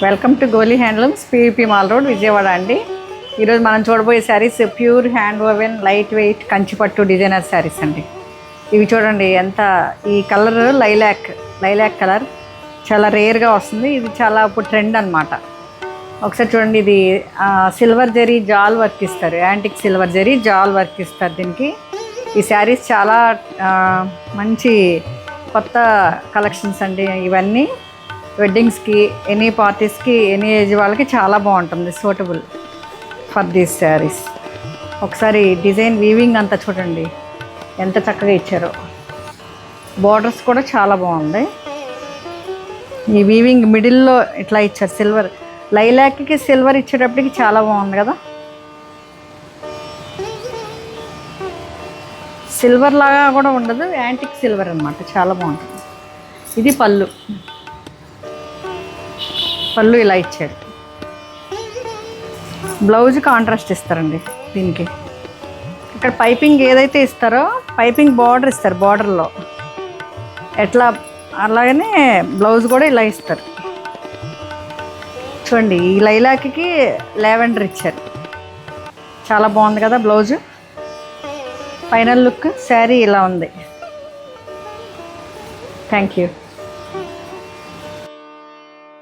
Welcome to Goli handlooms, PVP mall road, Vijayawada అండి. ఈరోజు మనం చూడబోయే saris pure hand woven light weight Kanchipattu designer saris అండి. ఇవి చూడండి ఎంత, ఈ కలర్ లైలాక్ కలర్ చాలా రేర్గా వస్తుంది. ఇది చాలా ఇప్పుడు ట్రెండ్ అనమాట. ఒకసారి చూడండి, ఇది సిల్వర్ జరీ జాల్ వర్క్ ఇస్తారు, యాంటిక్ సిల్వర్ జరీ జాల్ వర్క్ ఇస్తారు దీనికి. ఈ శారీస్ చాలా మంచి కొత్త కలెక్షన్స్ అండి. ఇవన్నీ వెడ్డింగ్స్కి, ఎనీ పార్టీస్కి, ఎనీ ఏజ్ వాళ్ళకి చాలా బాగుంటుంది, సూటబుల్ ఫర్ దీస్ శారీస్. ఒకసారి డిజైన్ వీవింగ్ అంతా చూడండి ఎంత చక్కగా ఇచ్చారో. బార్డర్స్ కూడా చాలా బాగుంది. ఈ వీవింగ్ మిడిల్లో ఇట్లా ఇచ్చారు, సిల్వర్ లైలాక్కి సిల్వర్ ఇచ్చేటప్పటికి చాలా బాగుంది కదా. సిల్వర్ లాగా కూడా ఉండదు, యాంటిక్ సిల్వర్ అనమాట, చాలా బాగుంటుంది. ఇది పళ్ళు ఇలా ఇచ్చారు. బ్లౌజ్ కాంట్రాస్ట్ ఇస్తారండి దీనికి. ఇక్కడ పైపింగ్ ఏదైతే ఇస్తారో పైపింగ్ బార్డర్ ఇస్తారు, బార్డర్లో ఎట్లా అలాగనే బ్లౌజ్ కూడా ఇలా ఇస్తారు. చూడండి, ఈ లైలాక్కి లావెండర్ ఇచ్చారు, చాలా బాగుంది కదా బ్లౌజు. ఫైనల్ లుక్ శారీ ఇలా ఉంది. Thank you.